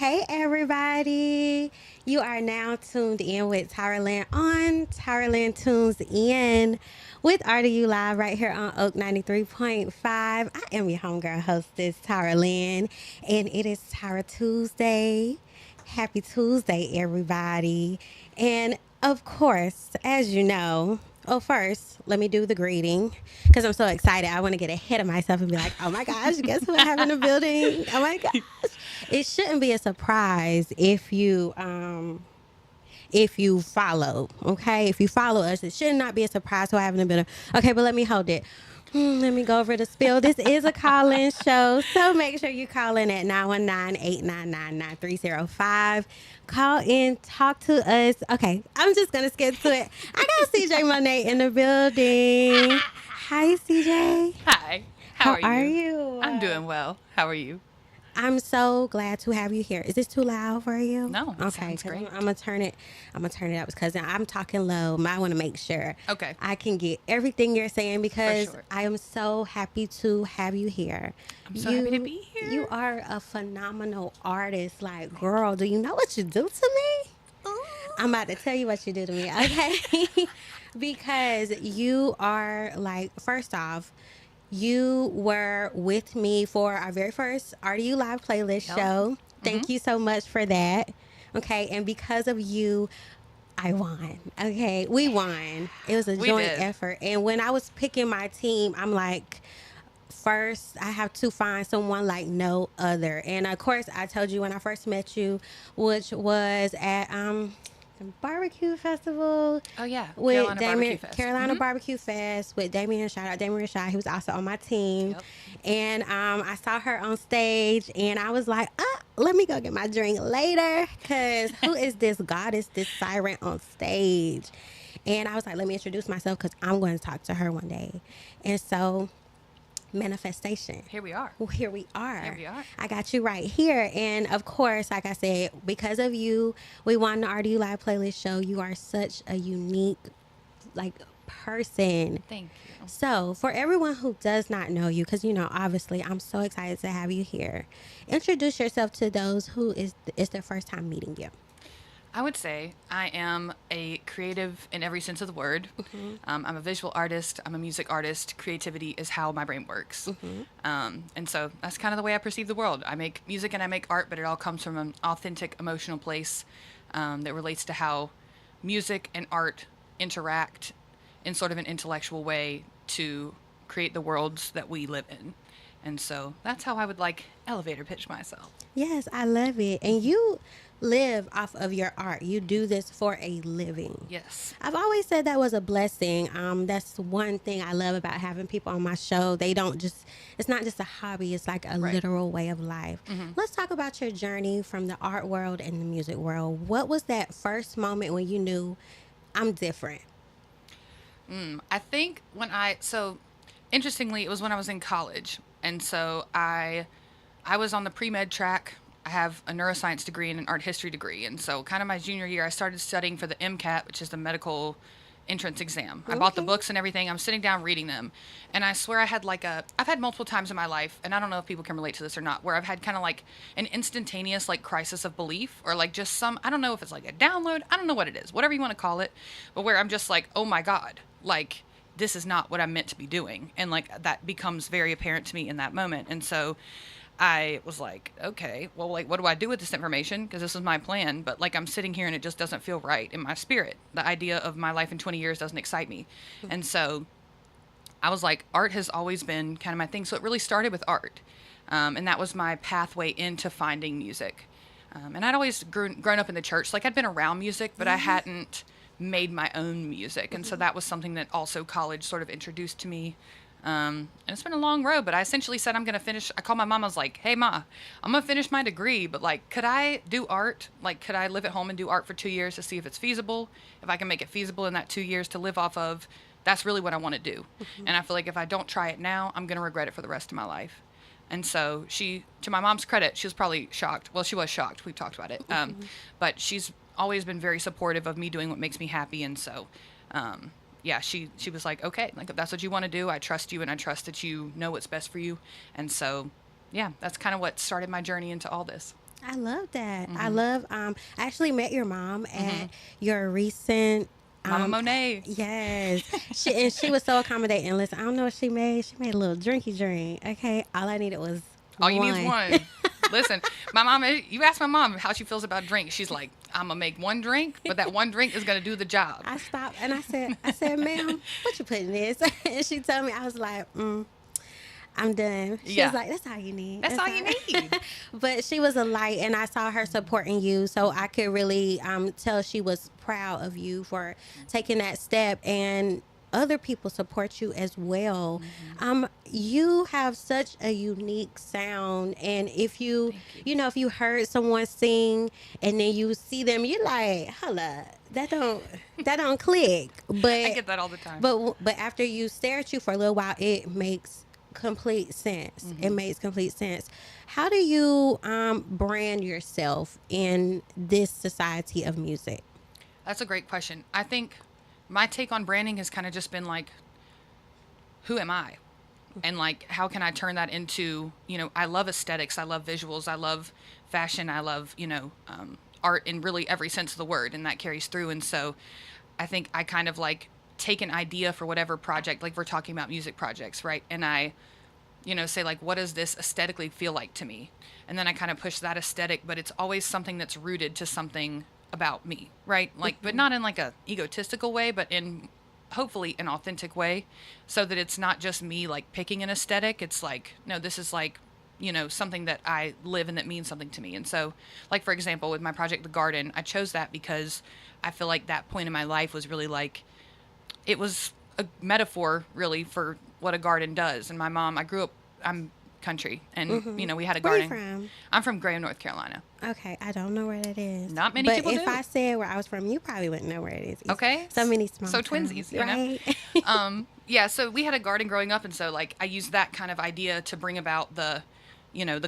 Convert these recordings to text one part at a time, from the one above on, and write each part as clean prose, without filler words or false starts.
Hey everybody, you are now tuned in with TyraLen on TyraLen Tunes In with RDU Live right here on Oak 93.5. I am your homegirl hostess, TyraLen, and it is Tyra Tuesday. Happy Tuesday, everybody. And of course, as you know, oh, first, let me do the greeting because I'm so excited. I want to get ahead of myself and be like, oh my gosh, guess who I have in the building? Oh my gosh. It shouldn't be a surprise if you follow, okay? If you follow us, it should not be a surprise who I have in the building. Okay, but let me hold it. Let me go over the spill. This is a call-in show, so make sure you call in at 919-899-9305. Call in, talk to us. Okay, I'm just going to skip to it. I got CJ Monet in the building. Hi, CJ. Hi. How are are you? you? I'm doing well. How are you? I'm so glad to have you here. Is this too loud for you? No, it Okay, sounds great. I'm gonna turn it. I'm gonna turn it up because I'm talking low. I want to make sure Okay. I can get everything you're saying because sure. I am so happy to have you here. I'm so happy to be here. You are a phenomenal artist. Like, girl, do you know what you do to me? I'm about to tell you what you do to me, okay? Because you are like, first off, you were with me for our very first RDU Live playlist show. Thank you so much for that. Okay, and because of you, I won. Okay, we won. It was a joint effort. And when I was picking my team, I'm like, first I have to find someone like no other. And of course, I told you when I first met you, which was at the barbecue festival. Oh yeah, With Carolina Barbecue Fest with Damien. Shout out Damien Shaw. He was also on my team. Yep. And I saw her on stage, and I was like, let me go get my drink later, because who is this goddess, this siren on stage? And I was like, let me introduce myself because I'm going to talk to her one day. And so, manifestation. Here we are. Well, here we are. Here we are. I got you right here. And of course, like I said, because of you, we won the RDU Live playlist show. You are such a unique, like, person. Thank you. So, for everyone who does not know you, because, you know, obviously, I'm so excited to have you here. Introduce yourself to those who is their first time meeting you. I would say I am a creative in every sense of the word. Mm-hmm. I'm a visual artist. I'm a music artist. Creativity is how my brain works. Mm-hmm. And so that's kind of the way I perceive the world. I make music and I make art, but it all comes from an authentic emotional place that relates to how music and art interact in sort of an intellectual way to create the worlds that we live in. And so that's how I would like elevator pitch myself. Yes, I love it. And you live off of your art. You do this for a living. Yes. I've always said that was a blessing. That's one thing I love about having people on my show. They don't just, it's not just a hobby, it's like a literal way of life. Mm-hmm. Let's talk about your journey from the art world and the music world. What was that first moment when you knew I'm different? I think interestingly, it was when I was in college. And so I was on the pre-med track. I have a neuroscience degree and an art history degree. And so kind of my junior year, I started studying for the MCAT, which is the medical entrance exam. I bought the books and everything. I'm sitting down reading them. And I swear I've had multiple times in my life, and I don't know if people can relate to this or not, where I've had kind of like an instantaneous like crisis of belief, or like just I don't know if it's like a download. I don't know what it is, whatever you want to call it. But where I'm just like, oh my God, like this is not what I'm meant to be doing. And like that becomes very apparent to me in that moment. And so I was like, okay, well, like, what do I do with this information? Because this is my plan. But like, I'm sitting here and it just doesn't feel right in my spirit. The idea of my life in 20 years doesn't excite me. And so I was like, art has always been kind of my thing. So it really started with art. And that was my pathway into finding music. And I'd always grown up in the church. Like I'd been around music, but I hadn't made my own music. And so that was something that also college sort of introduced to me. And it's been a long road, but I essentially said I'm going to finish. I called my mom. I was like, hey, Ma, I'm going to finish my degree, but like, could I do art? Like, could I live at home and do art for 2 years to see if it's feasible? If I can make it feasible in that 2 years to live off of, that's really what I want to do. And I feel like if I don't try it now, I'm going to regret it for the rest of my life. And so to my mom's credit, she was probably shocked. Well, she was shocked. We've talked about it. But she's always been very supportive of me doing what makes me happy. And so, yeah, she was like, okay, like if that's what you want to do, I trust you and I trust that you know what's best for you. And so, yeah, that's kind of what started my journey into all this. I love that. I Mm-hmm. love. I actually met your mom Mm-hmm. at your recent. Mama Monet. Yes, she was so accommodating. Listen, I don't know what she made. She made a little drinky drink. Okay, all I needed was All you need is one. one. Listen, my mom, you ask my mom how she feels about drinks. She's like, I'm going to make one drink, but that one drink is going to do the job. I stopped and I said, ma'am, what you put in this? And she told me, I was like, I'm done. She Yeah. was like, that's all you need. That's all you need. But she was a light, and I saw her supporting you, so I could really tell she was proud of you for taking that step, and other people support you as well. You have such a unique sound, and if you, if you heard someone sing and then you see them, you're like, holla, that don't click. But I get that all the time. but after you stare at you for a little while, it makes complete sense. It makes complete sense. How do you brand yourself in this society of music? That's a great question. I think my take on branding has kind of just been like, who am I? And like, how can I turn that into, I love aesthetics. I love visuals. I love fashion. I love, art in really every sense of the word. And that carries through. And so I think I kind of like take an idea for whatever project, like we're talking about music projects, right? And I, say like, what does this aesthetically feel like to me? And then I kind of push that aesthetic, but it's always something that's rooted to something about me, right? Like, but not in like a egotistical way, but in hopefully an authentic way, so that it's not just me like picking an aesthetic. It's like, no, this is like, something that I live and that means something to me. And so, like, for example, with my project, The Garden, I chose that because I feel like that point in my life was really like, it was a metaphor really for what a garden does. And my mom, I'm country, and we had a Where garden. you from? I'm from Graham, North Carolina. Okay, I don't know where that is. Not many but people if do. I said where I was from, you probably wouldn't know where it is. Okay. So many small So towns, twinsies, you know? right? Yeah, so we had a garden growing up, and so like I used that kind of idea to bring about the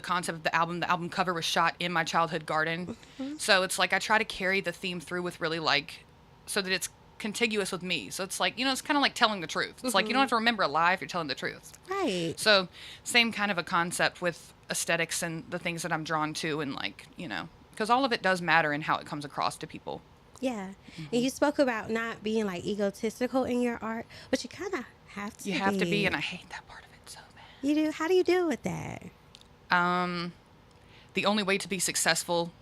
concept of the album. The album cover was shot in my childhood garden. So it's like I try to carry the theme through with really like, so that it's contiguous with me. So it's like, it's kind of like telling the truth. It's like you don't have to remember a lie if you're telling the truth. Right. So same kind of a concept with aesthetics and the things that I'm drawn to, and like, because all of it does matter in how it comes across to people. Yeah. And you spoke about not being like egotistical in your art, but you kind of have to. You have to be, and I hate that part of it so bad. You do. How do you deal with that? The only way to be successful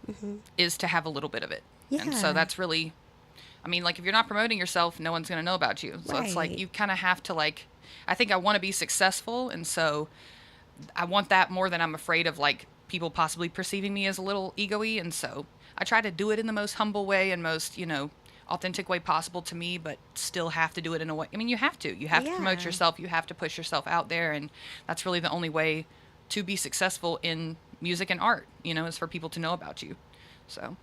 is to have a little bit of it. And so Yeah. that's really, I mean, like if you're not promoting yourself, no one's going to know about you. So it's like Right. you kind of have to like, I think I want to be successful. And so I want that more than I'm afraid of like people possibly perceiving me as a little ego-y. And so I try to do it in the most humble way and most, authentic way possible to me, but still have to do it in a way. I mean, you have to. You have to promote Yeah. yourself. You have to push yourself out there. And that's really the only way to be successful in music and art, is for people to know about you. So.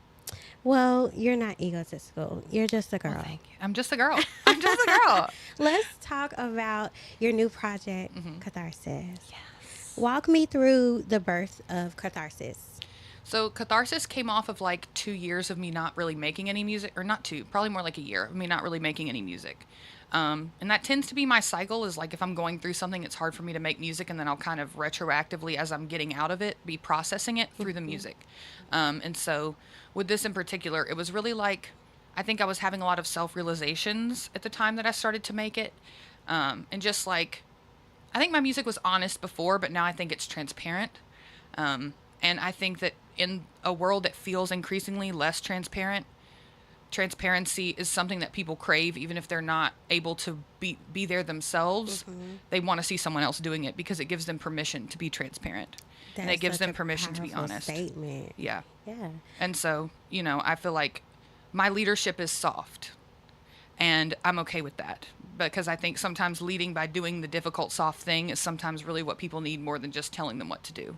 Well, you're not egotistical. You're just a girl. Well, thank you. I'm just a girl. I'm just a girl. Let's talk about your new project, Catharsis. Yes. Walk me through the birth of Catharsis. So Catharsis came off of like 2 years of me not really making any music, or not two, probably more like a year of me not really making any music. And that tends to be my cycle, is like if I'm going through something, it's hard for me to make music, and then I'll kind of retroactively, as I'm getting out of it, be processing it through the music. And so with this in particular, it was really like, I think I was having a lot of self-realizations at the time that I started to make it. And just like, I think my music was honest before, but now I think it's transparent. And I think that in a world that feels increasingly less transparent, transparency is something that people crave, even if they're not able to be there themselves. They want to see someone else doing it because it gives them permission to be transparent. And it gives such them a permission to be powerful honest. Statement. Yeah. Yeah. And so, I feel like my leadership is soft, and I'm okay with that, because I think sometimes leading by doing the difficult, soft thing is sometimes really what people need more than just telling them what to do.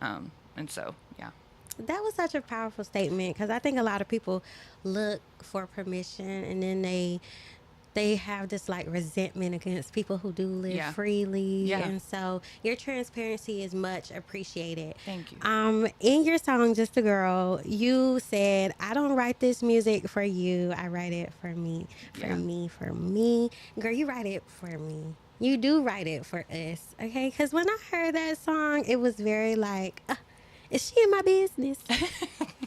And so, yeah. That was such a powerful statement, because I think a lot of people look for permission, and then they have this like resentment against people who do live Yeah. freely. Yeah. And so your transparency is much appreciated. Thank you. In your song Just a Girl, you said, I don't write this music for you, I write it for me. For Yeah. me, for me. Girl, you write it for me. You do write it for us, okay? Because when I heard that song, it was very like, is she in my business?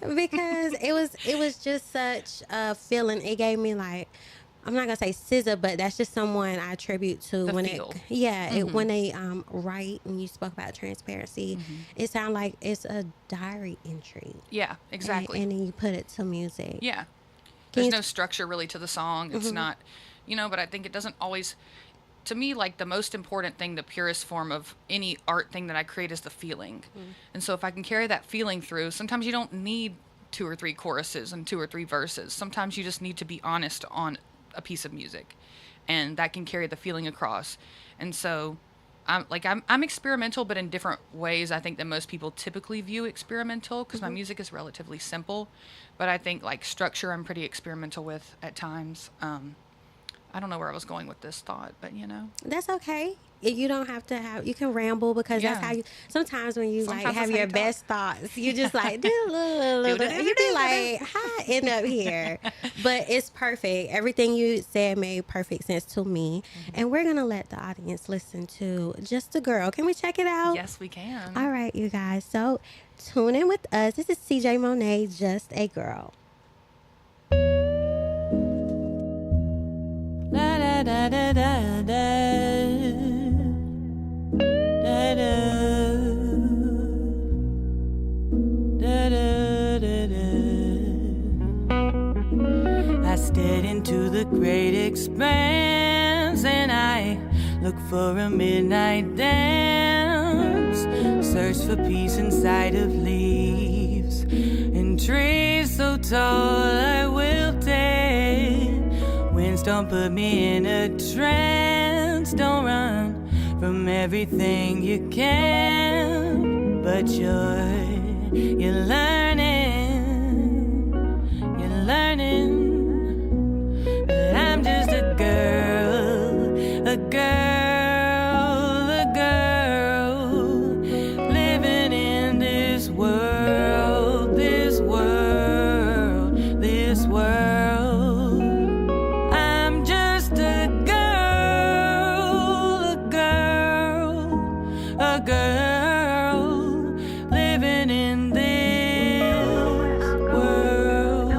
Because it was just such a feeling. It gave me like, I'm not gonna say scissor, but that's just someone I attribute to The when feel. when they write, when you spoke about transparency, it sounds like it's a diary entry. Yeah, exactly. And then you put it to music. Yeah. Can There's you- no structure really to the song. It's not, but I think it doesn't always, to me, like the most important thing, the purest form of any art thing that I create is the feeling. And so if I can carry that feeling through, sometimes you don't need 2 or 3 choruses and 2 or 3 verses. Sometimes you just need to be honest on a piece of music, and that can carry the feeling across. And so I'm experimental, but in different ways I think than most people typically view experimental, because my music is relatively simple. But I think like structure I'm pretty experimental with at times. I don't know where I was going with this thought, but That's okay. You don't have to have. You can ramble because that's Yeah. how you. Sometimes when you Sometimes like have that's how your you talk. best thoughts, you just like do a little. You be like, "How I end up here?" But it's perfect. Everything you said made perfect sense to me, and we're gonna let the audience listen to "Just a Girl." Can we check it out? Yes, we can. All right, you guys. So tune in with us. This is CJ Monet, "Just a Girl." Da da da da da da. Da da. Da da da da. I stared into the great expanse and I looked for a midnight dance. Searched for peace inside of leaves and trees so tall I wilted. Winds don't put me in a trance. Don't run from everything you can, but you're learning that I'm just a girl living in this world. I'm just a girl living in this world.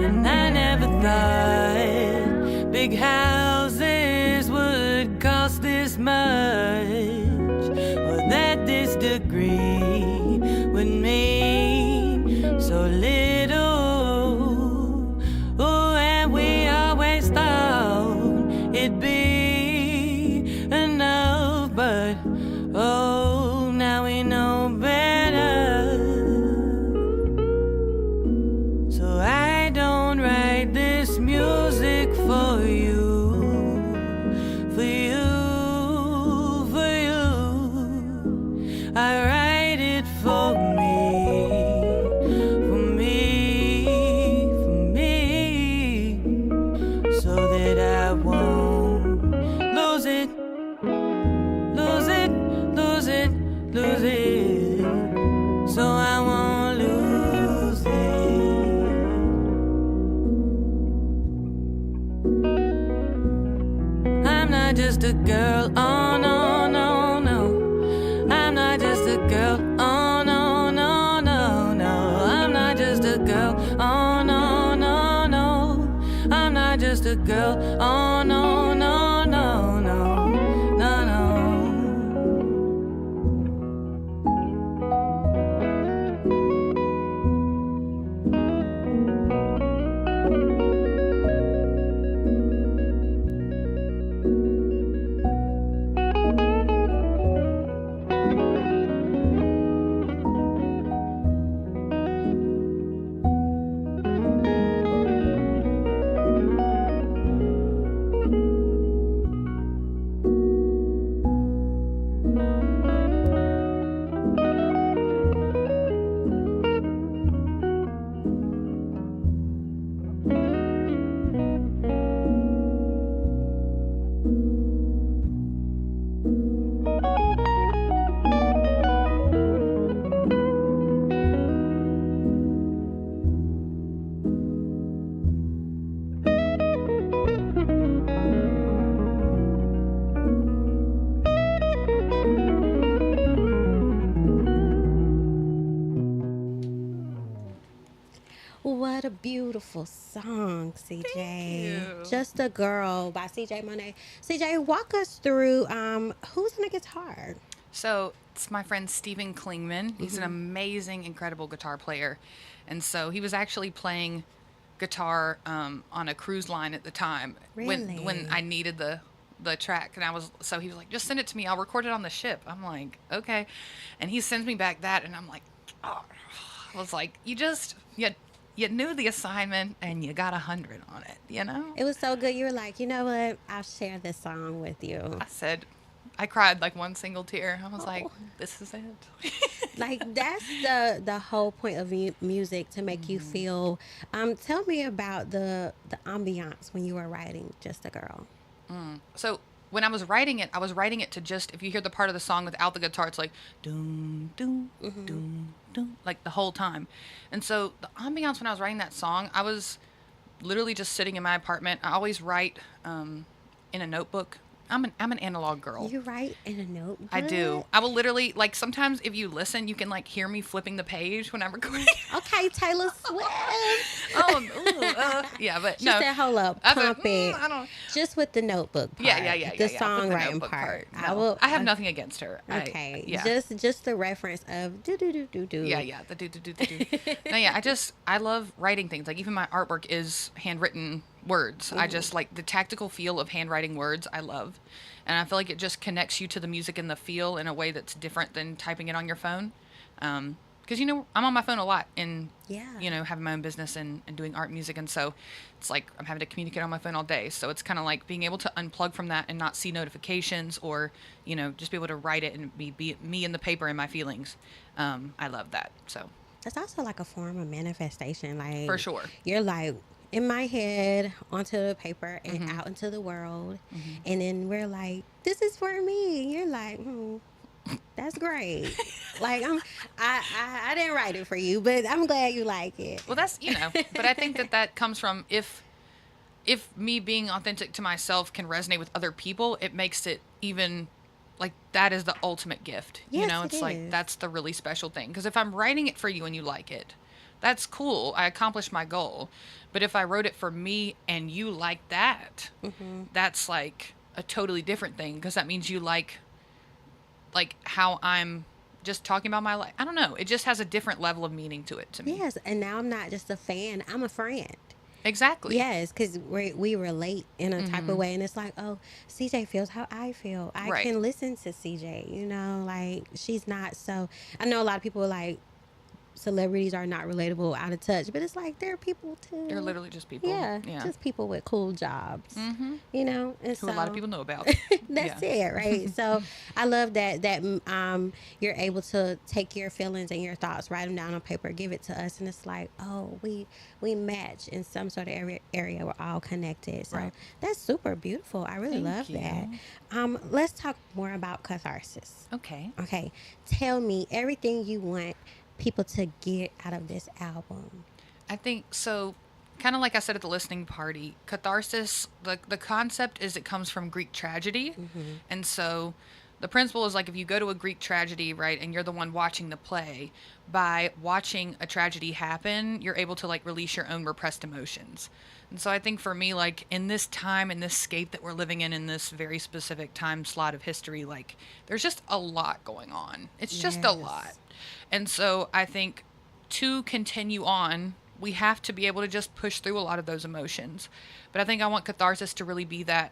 And I never thought big houses would cost this much, or that this degree would mean so little. Oh, and we always thought it'd be enough, but oh, now we know better. So I don't write this music for you, for you, for you. I write it for me, for me, for me, so that I won't lose it, lose it, lose it, lose it, so I won't lose it. I'm not just a girl, oh no, no, no. I'm not just a girl, oh no, no, no, no. I'm not just a girl, oh no, no, no. I'm not just a girl, oh no, no, no, no, no, no. What a beautiful song, CJ. Thank you. Just a Girl by CJ Monet. CJ, walk us through who's on the guitar? So it's my friend Steven Klingman. He's an amazing, incredible guitar player. And so he was actually playing guitar on a cruise line at the time Really? when I needed the track. And so he was like, just send it to me. I'll record it on the ship. I'm like, okay. And he sends me back that. And I'm like, oh. I was like, you knew the assignment and you got 100 on it, you know? It was so good. You were like, you know what? I'll share this song with you. I cried like one single tear. I was like, this is it. Like that's the whole point of music, to make you feel. Tell me about the ambiance when you were writing Just a Girl. So when I was writing it to just, if you hear the part of the song without the guitar, it's like, doom, doom, doom, doom, like the whole time. And so the ambiance when I was writing that song, I was literally just sitting in my apartment. I always write in a notebook. I'm an analog girl. You write in a notebook? I do. I will literally, like, sometimes if you listen, you can, like, hear me flipping the page when I'm recording. Okay, Taylor Swift. Yeah, but She no. said, hold up, I said, pump it. I don't. Just with the notebook part. Yeah. The With the songwriting notebook part. No, I have nothing against her. Okay, Yeah. just the reference of do do do do do. Yeah, the do. No, yeah, I love writing things. Like, even my artwork is handwritten words. I just like the tactical feel of handwriting words. I love, and I feel like it just connects you to the music and the feel in a way that's different than typing it on your phone. Because I'm on my phone a lot, and having my own business and doing art music, and so it's like I'm having to communicate on my phone all day. So it's kind of like being able to unplug from that and not see notifications, or just be able to write it and be me and the paper and my feelings. I love that. So That's also like a form of manifestation. Like, for sure, you're like in my head onto the paper and out into the world, and then we're like, this is for me. And you're like, that's great. Like, I didn't write it for you, but I'm glad you like it. well, that's but I think that comes from if me being authentic to myself can resonate with other people, it makes it even, like, that is the ultimate gift. Yes, It's it like is. that's the really special thing, because if I'm writing it for you and you like it, that's cool. I accomplished my goal. But if I wrote it for me and you like that, that's like a totally different thing, because that means you like how I'm just talking about my life. I don't know. It just has a different level of meaning to it to me. Yes, and now I'm not just a fan. I'm a friend. Exactly. Yes, because we relate in a type of way, and it's like, oh, CJ feels how I feel. I Right. can listen to CJ. Like, she's not so. I know a lot of people are like, celebrities are not relatable, out of touch, but it's like they're people too. They're literally just people. Yeah, just people with cool jobs. And Who so a lot of people know about. that's it, right? So I love that you're able to take your feelings and your thoughts, write them down on paper, give it to us, and it's like, oh, we match in some sort of area. We're all connected. So Right. that's super beautiful. I really love Thank that. Let's talk more about catharsis. Okay. Okay, tell me everything you want people to get out of this album. I think so. Kind of like I said at the listening party, catharsis, the concept is it comes from Greek tragedy. And so the principle is, like, if you go to a Greek tragedy, right, and you're the one watching the play, by watching a tragedy happen, you're able to, like, release your own repressed emotions. And so I think for me, like, in this time, in this scape that we're living in this very specific time slot of history, like, there's just a lot going on. It's just a lot. And so I think to continue on, we have to be able to just push through a lot of those emotions. But I think I want catharsis to really be that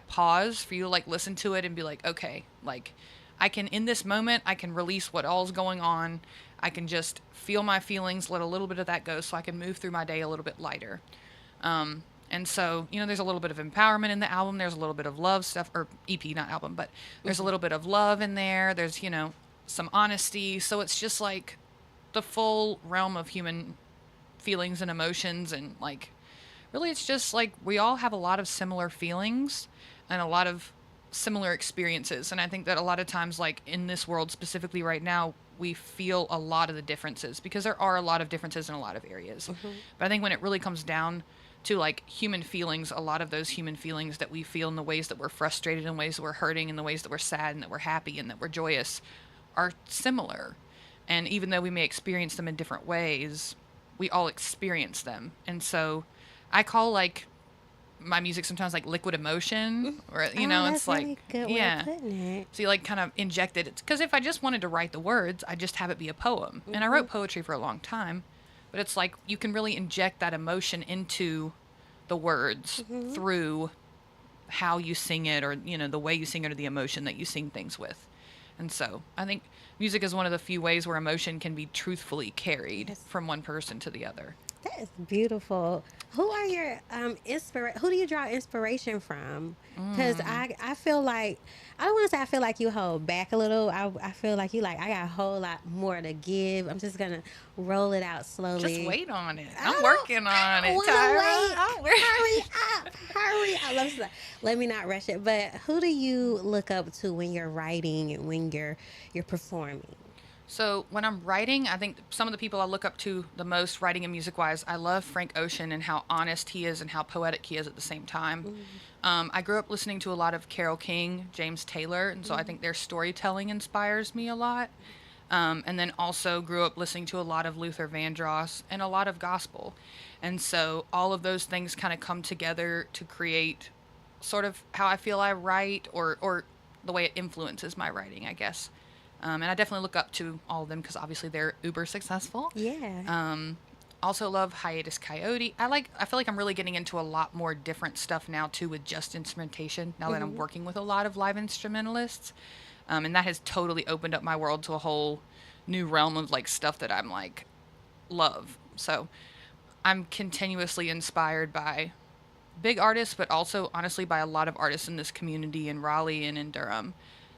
pause for you to, like, listen to it and be like, okay, like, I can, in this moment, I can release what all's going on. I can just feel my feelings, let a little bit of that go, so I can move through my day a little bit lighter. And so, there's a little bit of empowerment in the album. There's a little bit of love stuff, or EP, not album, but there's a little bit of love in there. There's, some honesty. So it's just like the full realm of human feelings and emotions. And, like, really, it's just like we all have a lot of similar feelings and a lot of similar experiences. And I think that a lot of times, like, in this world specifically right now, we feel a lot of the differences, because there are a lot of differences in a lot of areas. But I think when it really comes down to, like, human feelings, a lot of those human feelings that we feel, in the ways that we're frustrated, in ways that we're hurting, in the ways that we're sad, and that we're happy, and that we're joyous, are similar. And even though we may experience them in different ways, we all experience them. And so I call like my music sometimes like liquid emotion, or you know, that's it's like really good way of yeah. putting it. So you like kind of inject it. Because if I just wanted to write the words, I just have it be a poem. And I wrote poetry for a long time, but it's like you can really inject that emotion into the words through how you sing it, or you know, the way you sing it, or the emotion that you sing things with. And so I think music is one of the few ways where emotion can be truthfully carried Yes. from one person to the other. That is beautiful. Who are your who do you draw inspiration from? Because I feel like, I don't want to say I feel like you hold back a little. I feel like you like, I got a whole lot more to give. I'm just gonna roll it out slowly. Just wait on it. I I'm don't- working I on don't it, wanna Tyra. wait. I'm working. Hurry up. Let me not rush it. But who do you look up to when you're writing and when you're performing? So when I'm writing, I think some of the people I look up to the most, writing and music-wise, I love Frank Ocean and how honest he is and how poetic he is at the same time. I grew up listening to a lot of Carole King, James Taylor, and so I think their storytelling inspires me a lot. And then also grew up listening to a lot of Luther Vandross and a lot of gospel. And so all of those things kind of come together to create sort of how I feel I write, or the way it influences my writing, I guess. And I definitely look up to all of them because obviously they're uber successful. Yeah. Also love Hiatus Coyote. I feel like I'm really getting into a lot more different stuff now too, with just instrumentation, now that I'm working with a lot of live instrumentalists. And that has totally opened up my world to a whole new realm of like stuff that I'm like love. So I'm continuously inspired by big artists, but also honestly by a lot of artists in this community in Raleigh and in Durham.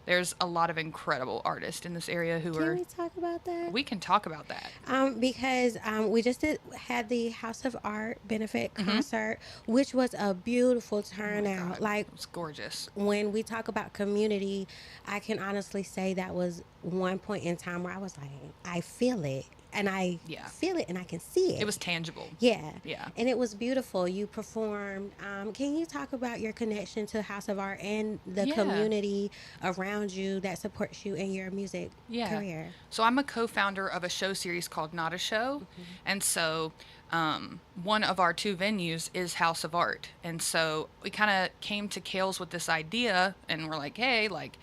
There's a lot of incredible artists in this area who Can we talk about that? we can talk about that. Because we just had the House of Art benefit concert, which was a beautiful turnout. God, Like, it's gorgeous. when we talk about community, I can honestly say that was one point in time where I was like, I feel it. And I Yeah. feel it and I can see it. It was tangible. Yeah. Yeah. And it was beautiful. You performed. Can you talk about your connection to House of Art and the Yeah. community around you that supports you in your music career? So I'm a co-founder of a show series called Not a Show. And so one of our two venues is House of Art. And so we kind of came to Kales with this idea, and we're like, hey, like,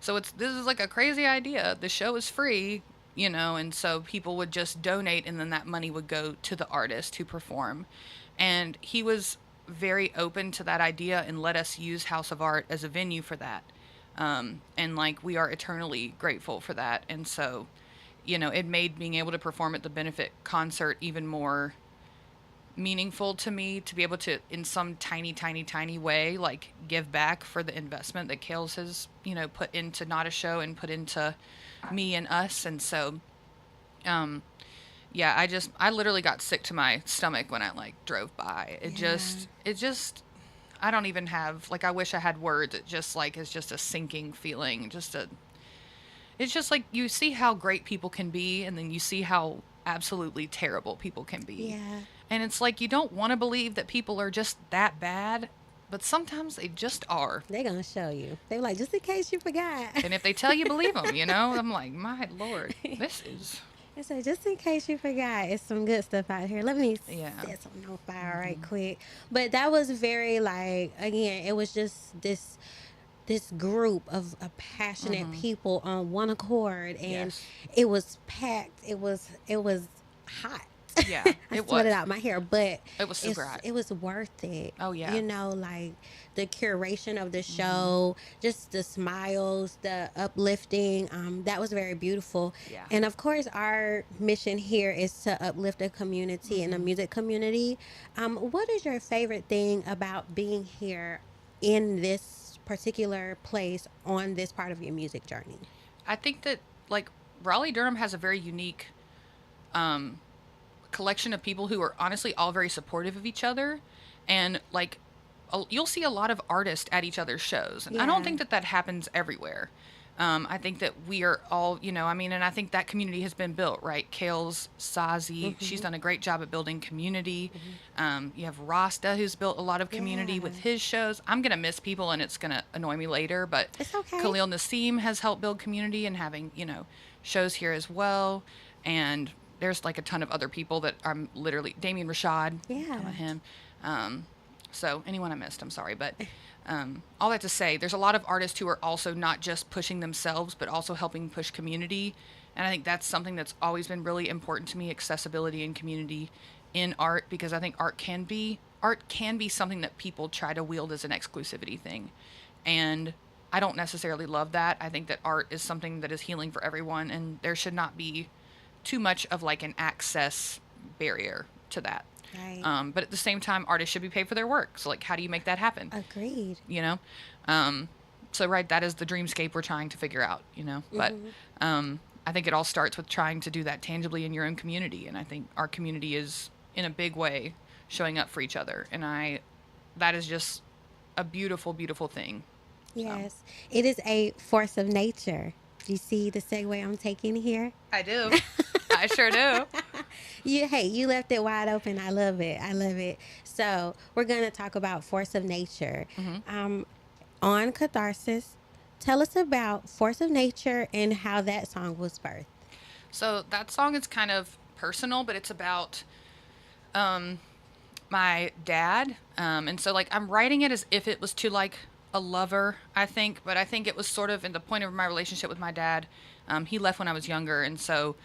so this is like a crazy idea. The show is free, you know, and so people would just donate, and then that money would go to the artist who perform. And he was very open to that idea and let us use House of Art as a venue for that. And like, we are eternally grateful for that. And so, you know, it made being able to perform at the benefit concert even more meaningful to me, to be able to, in some tiny way, like, give back for the investment that Kales has, you know, put into Not a Show and put into me and us. And so, yeah, I literally got sick to my stomach when I like drove by. It just, I don't even have, like, I wish I had words. It just like, it's just a sinking feeling. It's just like, you see how great people can be, and then you see how absolutely terrible people can be. Yeah. And it's like, you don't want to believe that people are just that bad, but sometimes they just are. They're going to show you. They're like, just in case you forgot. And if they tell you, believe them, you know? I'm like, my Lord, this is... I said, just in case you forgot, it's some good stuff out here. Let me Yeah. set something on fire right quick. But that was very, like, again, it was just this group of passionate people on one accord, and Yes. it was packed. It was hot. Yeah, I it sweated was. out my hair, but It was super hot. It was worth it. Oh, yeah. You know, like the curation of the show, just the smiles, the uplifting. That was very beautiful. Yeah. And of course, our mission here is to uplift the community and the music community. What is your favorite thing about being here in this particular place on this part of your music journey? I think that, like, Raleigh-Durham has a very unique collection of people who are honestly all very supportive of each other. And, like, you'll see a lot of artists at each other's shows. And I don't Yeah. think that happens everywhere. I think that we are all, you know, I mean, and I think that community has been built, right? Kales, Sazi, she's done a great job at building community. You have Rasta, who's built a lot of community with his shows. I'm going to miss people, and it's going to annoy me later, but It's okay. Khalil Nassim has helped build community and having, you know, shows here as well. And there's like a ton of other people that I'm literally Damien Rashad. Yeah. About him. So anyone I missed, I'm sorry, but all that to say, there's a lot of artists who are also not just pushing themselves, but also helping push community. And I think that's something that's always been really important to me, accessibility and community in art, because I think art can be something that people try to wield as an exclusivity thing. And I don't necessarily love that. I think that art is something that is healing for everyone, and there should not be too much of like an access barrier to that. Right. But at the same time, artists should be paid for their work. So like, how do you make that happen? Agreed. You know? So right, that is the dreamscape we're trying to figure out, you know? But I think it all starts with trying to do that tangibly in your own community. And I think our community is in a big way showing up for each other. And that is just a beautiful, beautiful thing. Yes. It is a force of nature. Do you see the segue I'm taking here? I do. I sure do. You left it wide open. I love it. I love it. So we're going to talk about force of nature. On Catharsis, tell us about Force of Nature and how that song was birthed. So that song is kind of personal, but it's about my dad. And so like I'm writing it as if it was to like a lover, I think, but I think it was sort of in the point of my relationship with my dad. He left when I was younger, and so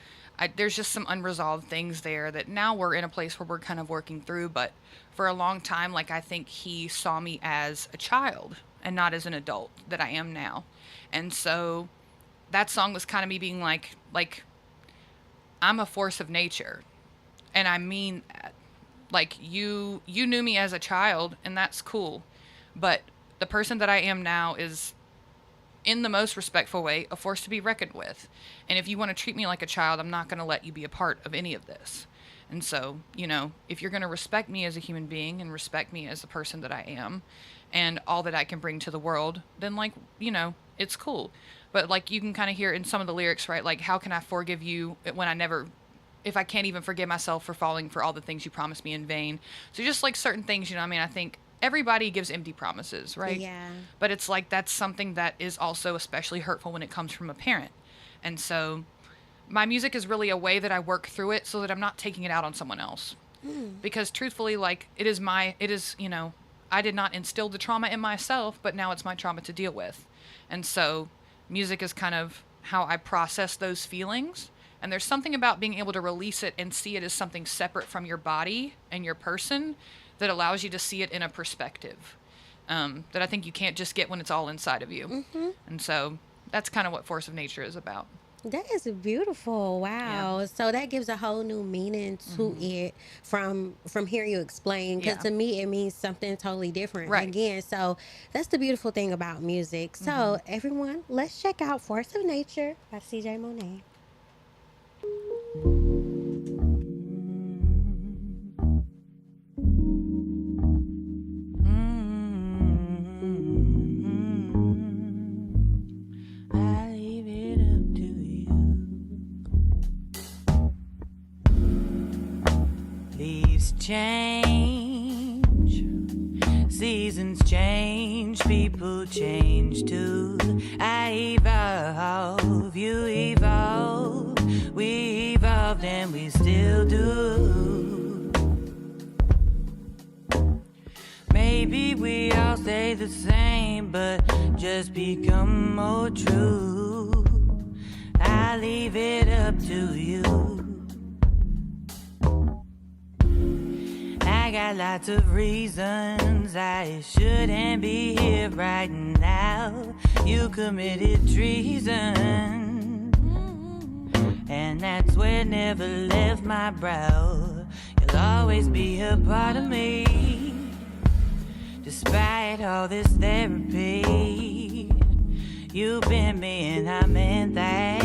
there's just some unresolved things there that now we're in a place where we're kind of working through. But for a long time, like I think he saw me as a child and not as an adult that I am now. And so that song was kind of me being like I'm a force of nature, and I mean that. Like you knew me as a child, and that's cool, but the person that I am now is, in the most respectful way, a force to be reckoned with. And if you want to treat me like a child, I'm not going to let you be a part of any of this. And so, you know, if you're going to respect me as a human being and respect me as the person that I am and all that I can bring to the world, then, like, you know, it's cool. But, like, you can kind of hear in some of the lyrics, right? Like, how can I forgive you if I can't even forgive myself for falling for all the things you promised me in vain? So just, like, certain things, you know, I mean, I think everybody gives empty promises, right? Yeah. But it's like that's something that is also especially hurtful when it comes from a parent. And so my music is really a way that I work through it so that I'm not taking it out on someone else. Because truthfully, like it is, you know, I did not instill the trauma in myself, but now it's my trauma to deal with. And so music is kind of how I process those feelings. And there's something about being able to release it and see it as something separate from your body and your person that allows you to see it in a perspective that I think you can't just get when it's all inside of you. And so that's kind of what Force of Nature is about. That is beautiful. Wow. Yeah. So that gives a whole new meaning to it from hearing you explain. Because to me, it means something totally different. Right. Again, so that's the beautiful thing about music. So everyone, let's check out Force of Nature by CJ Monet. Change, seasons change, people change too. I evolve, you evolve, we evolved and we still do. Maybe we all stay the same, but just become more true. I leave it up to you. I got lots of reasons I shouldn't be here right now. You committed treason, and that's where never left my brow. You'll always be a part of me, despite all this therapy. You've been me and I meant that.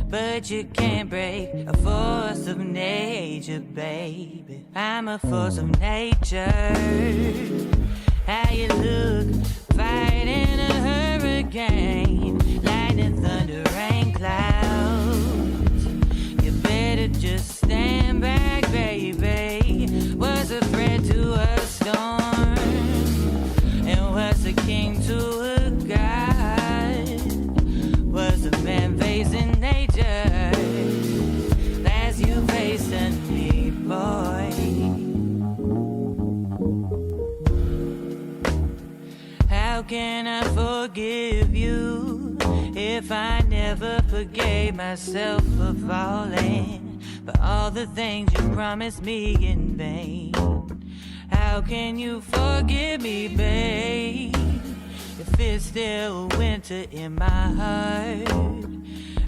But you can't break a force of nature, baby. I'm a force of nature. How you look, fighting a hurricane, lightning, thunder, rain clouds. You better just stand back, baby. Was a threat to a storm, and was a king to a god. Was a man facing nature. That's can I forgive you if I never forgave myself for falling for all the things you promised me in vain? How can you forgive me, babe, if it's still winter in my heart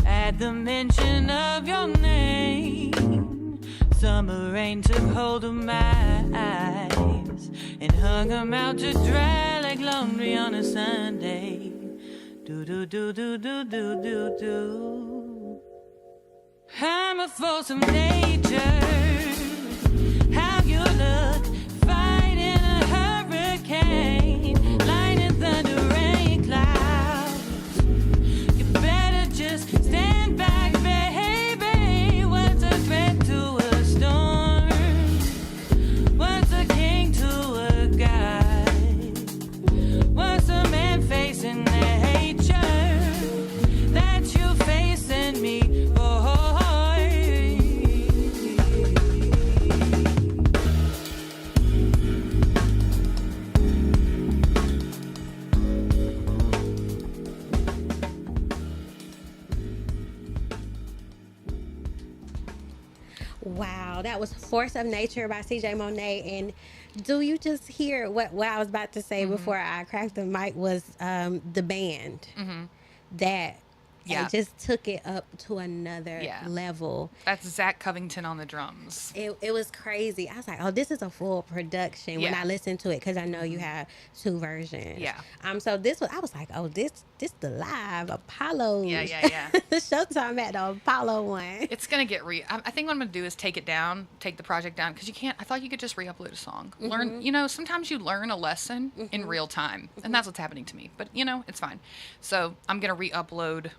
at the mention of your name? Summer rain took hold of my eyes and hung them out to dry like laundry on a Sunday. Do do do do do do do do. I'm a force of nature. How you look, fighting a hurricane, lightning, thunder, rain clouds. You better just stand back, baby. What's a threat to a storm? What's a king to a god? What's a man facing nature that you facing me for? Wow, that was Force of Nature by CJ Monet. And do you just hear what I was about to say before I cracked the mic was the band that Yeah. it just took it up to another Yeah. level. That's Zach Covington on the drums. It was crazy. I was like, oh, this is a full production when Yeah. I listened to it, because I know you have two versions. Yeah. So I was like, oh, this the live Apollo. Yeah. The Showtime at the Apollo one. It's gonna get I think what I'm gonna do is take the project down, because you can't. I thought you could just re-upload a song. Learn, sometimes you learn a lesson in real time, and that's what's happening to me. But it's fine. So I'm gonna re-upload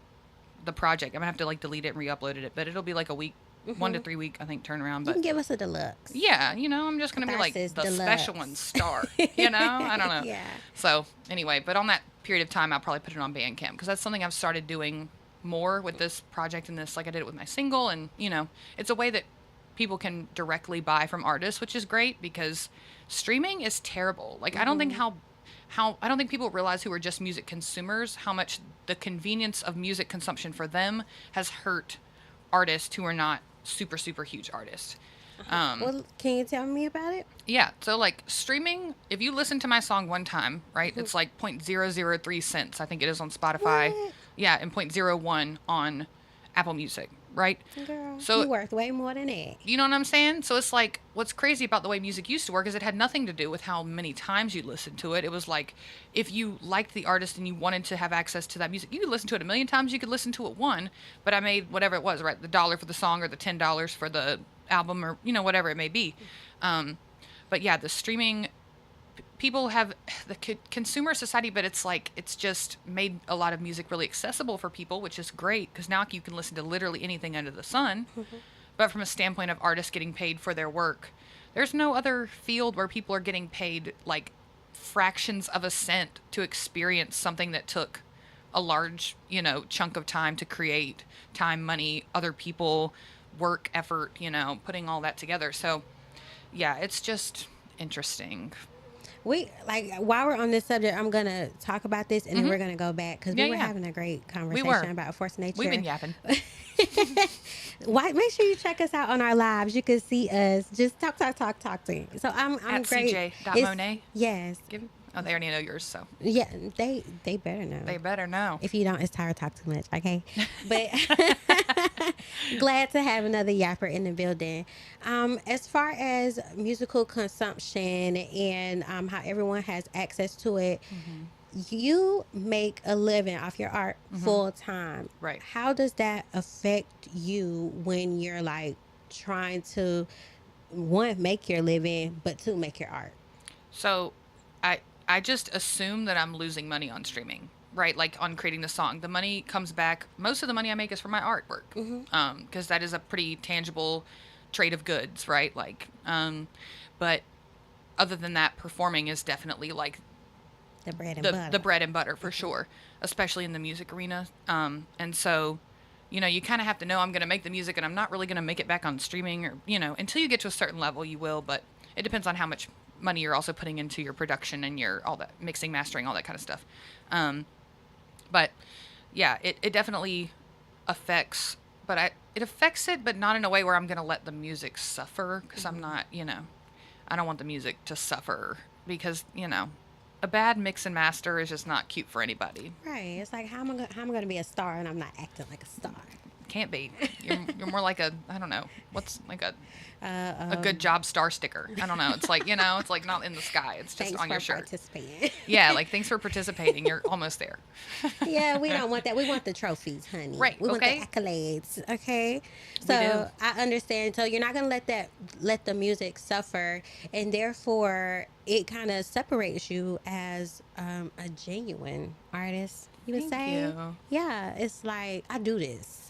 the project. I'm gonna have to delete it and re-upload it, but it'll be like a week, 1 to 3 week, I think, turnaround. You But can give us a deluxe. yeah, I'm just gonna be like the Catharsis special Deluxe. one star. I don't know. Yeah. So anyway, but on that period of time, I'll probably put it on Bandcamp, because that's something I've started doing more with this project and this, like I did it with my single, and it's a way that people can directly buy from artists, which is great, because streaming is terrible. I don't think I don't think people realize, who are just music consumers, how much the convenience of music consumption for them has hurt artists who are not super, super huge artists. Well, can you tell me about it? Yeah. So streaming, if you listen to my song one time, right, it's like 0.003 cents. I think it is on Spotify. What? Yeah. And 0.01 on Apple Music, right? Girl, So you worth way more than that. you know what I'm saying? So it's like, what's crazy about the way music used to work is it had nothing to do with how many times you listened to it. It was like, if you liked the artist and you wanted to have access to that music, you could listen to it 1,000,000 times. You could listen to it one, but I made whatever it was, right? The $1 for the song, or the $10 for the album, or whatever it may be. But yeah, the streaming, people have the consumer society, but it's just made a lot of music really accessible for people, which is great, because now you can listen to literally anything under the sun. But from a standpoint of artists getting paid for their work, there's no other field where people are getting paid fractions of a cent to experience something that took a large chunk of time to create. Time, money, other people, work, effort, putting all that together. So yeah, it's just interesting. While we're on this subject, I'm gonna talk about this, and then we're gonna go back, because we were having a great conversation about Force of Nature. We've been yapping. Make sure you check us out on our lives. You can see us. Just talk to me. So I'm At great. CJ.Monet. Yes. Oh, they already know yours, so Yeah. They better know. they better know. If you don't, it's Tyra talk too much, okay? But glad to have another yapper in the building. As far as musical consumption and how everyone has access to it, you make a living off your art full time. Right. How does that affect you when you're trying to, one, make your living, but two, make your art? So I just assume that I'm losing money on streaming, right? On creating the song. The money comes back. Most of the money I make is from my artwork, because that is a pretty tangible trade of goods, right? But other than that, performing is definitely The bread and butter. the bread and butter, for sure, especially in the music arena. And so, you kind of have to know, I'm going to make the music, and I'm not really going to make it back on streaming, or, until you get to a certain level, you will, but it depends on how much money you're also putting into your production and your all that mixing, mastering, all that kind of stuff. But yeah, it definitely affects, it affects it, but not in a way where I'm going to let the music suffer, because I'm not, I don't want the music to suffer, because, a bad mix and master is just not cute for anybody. Right. It's like, how am I going to be a star and I'm not acting like a star? Can't be. You're more like I don't know, what's like a good job star sticker. I don't know. It's like, it's like not in the sky. It's just on your shirt. Participating. Yeah, like, thanks for participating. You're almost there. Yeah, we don't want that. We want the trophies, honey. Right. We Okay. want the accolades. Okay. So I understand. So you're not gonna let the music suffer, and therefore it kind of separates you as a genuine artist. You would Thank say. you. Yeah, it's like, I do this.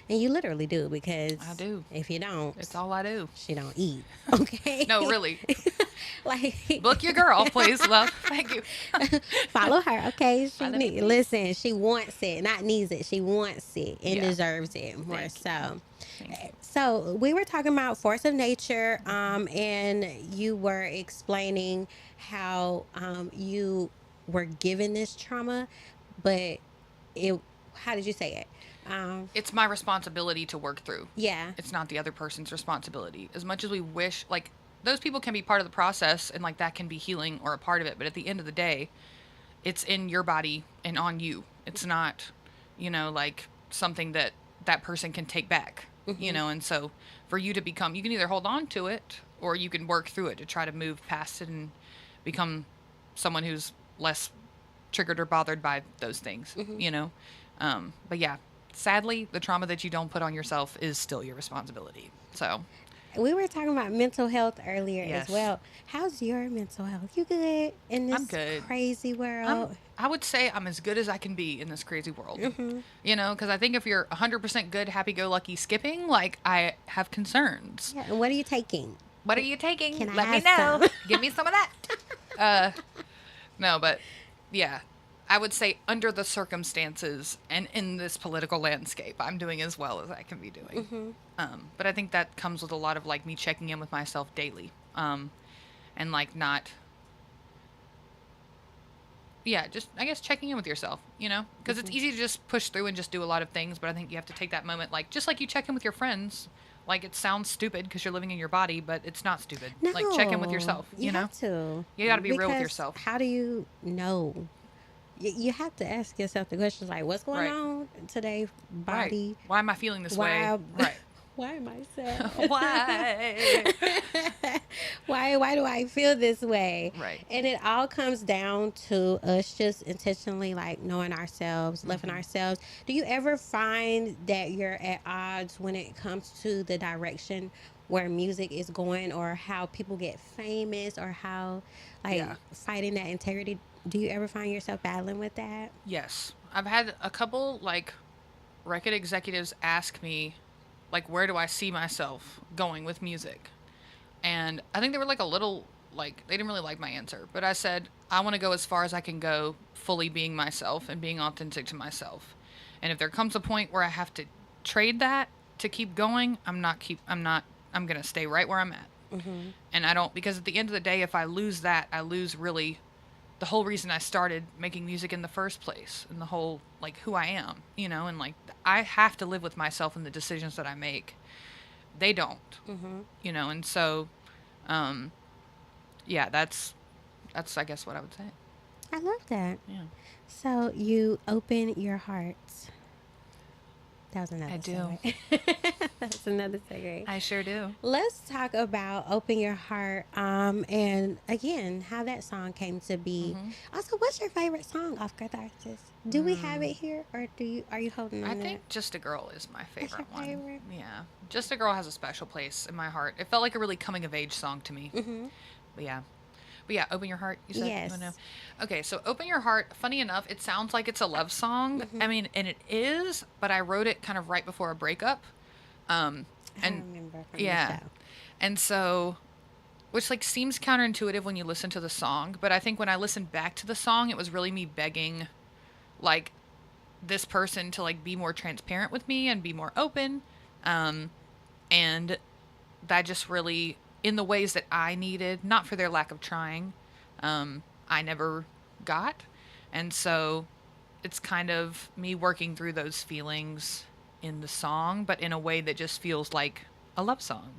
And you literally do, because I do. If you don't, It's all I do. she don't eat. Okay. No, really. Like, Book your girl, please, love. Thank you. follow her, okay? Follow me. Listen, she wants it, not needs it. She wants it and Yeah. deserves it more. Thank So, Thank you. so we were talking about force of nature, and you were explaining how you were given this trauma, but how did you say it? It's my responsibility to work through. Yeah. It's not the other person's responsibility. As much as we wish, like, those people can be part of the process, and like that can be healing or a part of it, but at the end of the day, it's in your body and on you. It's not, like something that person can take back, and so for you to become, you can either hold on to it or you can work through it to try to move past it and become someone who's less triggered or bothered by those things, but yeah, sadly, the trauma that you don't put on yourself is still your responsibility. So We were talking about mental health earlier Yes. as well. How's your mental health? You good in this I'm good. crazy world? I would say I'm as good as I can be in this crazy world. Because I think if you're 100% good, happy-go-lucky skipping, like, I have concerns. Yeah, and what are you taking? What are you taking? Can I Let me have know. some? Give me some of that. No, but yeah, I would say under the circumstances and in this political landscape, I'm doing as well as I can be doing. But I think that comes with a lot of like me checking in with myself daily, and like not. Yeah, just I guess checking in with yourself, because it's easy to just push through and just do a lot of things, but I think you have to take that moment, like just like you check in with your friends. Like, it sounds stupid because you're living in your body, but it's not stupid. No, Like, check in with yourself, you have to. You gotta be real with Because yourself. How do you know? You have to ask yourself the questions like, what's going Right. on today, body? Right. Why am I feeling this Why? way? Right. Why am I sad? Why? Why do I feel this way? Right. And it all comes down to us just intentionally like knowing ourselves, Mm-hmm. loving ourselves. Do you ever find that you're at odds when it comes to the direction where music is going, or how people get famous, or how like Yeah. fighting that integrity? Do you ever find yourself battling with that? Yes. I've had a couple, like, record executives ask me, like, where do I see myself going with music? And I think they were, like, a little, like, they didn't really like my answer. But I said, I want to go as far as I can go, fully being myself and being authentic to myself. And if there comes a point where I have to trade that to keep going, I'm going to stay right where I'm at. And I don't, because at the end of the day, if I lose that, I lose really the whole reason I started making music in the first place, and the whole, like, who I am, and like, I have to live with myself and the decisions that I make. They don't, and so, yeah, that's, I guess, what I would say. I love that. Yeah. So you open your heart. That was another I do. segue. That's another segue. I sure do. Let's talk about Open Your Heart, and again, how that song came to be. Also, what's your favorite song off Catharsis? Do we have it here, or are you holding on I to think it? Just a Girl is my your favorite one. favorite? Yeah. Just a Girl has a special place in my heart. It felt like a really coming of age song to me. But yeah, Open Your Heart, you said? Yes. You wanna know? Okay, so Open Your Heart, funny enough, it sounds like it's a love song. I mean, and it is, but I wrote it kind of right before a breakup. I remember from yeah. the show. And so, which like seems counterintuitive when you listen to the song, but I think when I listened back to the song, it was really me begging, like, this person to like be more transparent with me and be more open. And that just really in the ways that I needed, not for their lack of trying, I never got. And so it's kind of me working through those feelings in the song, but in a way that just feels like a love song,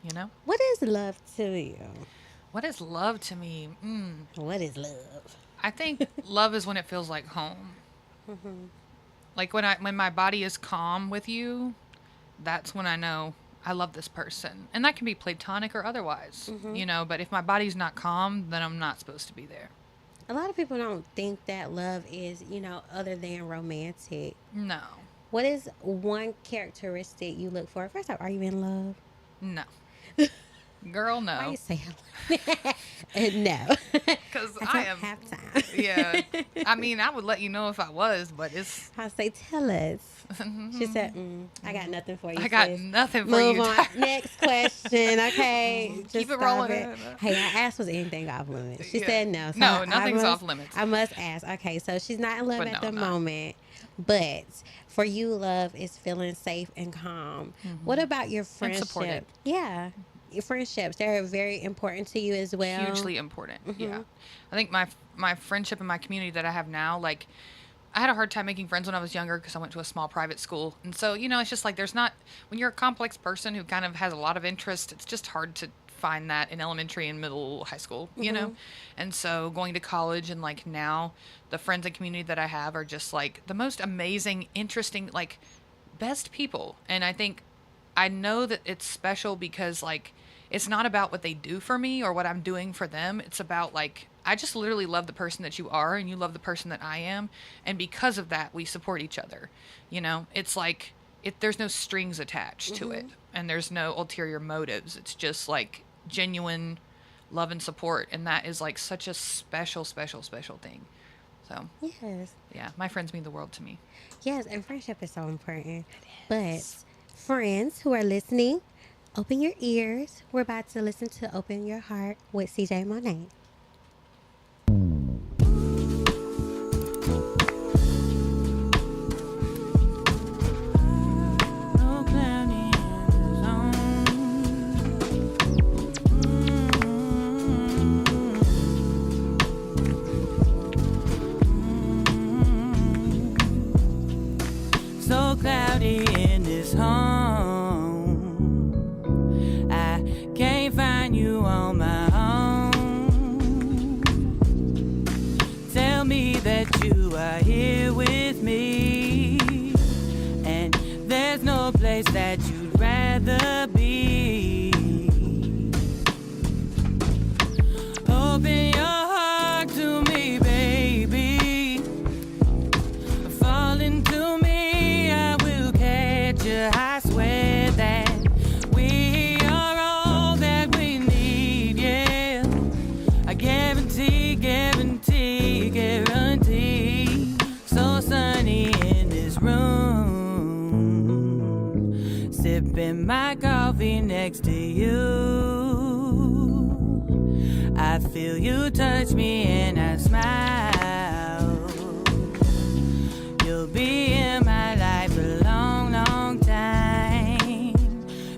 you know? What is love to you? What is love to me? What is love? I think love is when it feels like home. Like when my body is calm with you, that's when I know I love this person. And that can be platonic or otherwise, you know, but if my body's not calm, then I'm not supposed to be there. A lot of people don't think that love is, you know, other than romantic. No. What is one characteristic you look for? First off, are you in love? No. Girl, Why no. you say no? Because I am. Half time. Yeah. I mean, I would let you know if I was, but it's. I say, tell us. She said, I got nothing for you. I got sis. nothing for Move you. on. Next question, okay? Just Keep it stop rolling. Hey, I asked, was anything off limits? She Yeah. said no. So No, nothing's off limits. I must ask. Okay, so she's not in love But at no, the I'm not. moment, but for you, love is feeling safe and calm. What about your friendship? supported. Yeah. Your friendships, they're very important to you as well. Hugely important. Yeah. I think my friendship and my community that I have now, like, I had a hard time making friends when I was younger because I went to a small private school. And so, you know, it's just like there's not, when you're a complex person who kind of has a lot of interest, it's just hard to find that in elementary and middle high school, you know? And so going to college and like now the friends and community that I have are just like the most amazing, interesting, like best people. And I think I know that it's special because like it's not about what they do for me or what I'm doing for them. It's about like I just literally love the person that you are and you love the person that I am, and because of that we support each other. You know, it's like there's no strings attached to it and there's no ulterior motives. It's just like genuine love and support, and that is like such a special thing. So Yes. yeah, my friends mean the world to me. Yes, and friendship is so important. But friends who are listening, open your ears. We're about to listen to Open Your Heart with CJ Monet. So cloudy in this home, I can't find you on my own. Tell me that you are here with me, and there's no place that you'd rather be. Open your heart to me, baby. Fall into me, I will catch you. I swear that we are all that we need, yeah. I guarantee, guarantee, guarantee. So sunny in this room, sipping my coffee next to you. I feel you touch me and I smile. You'll be in my life a long, long time.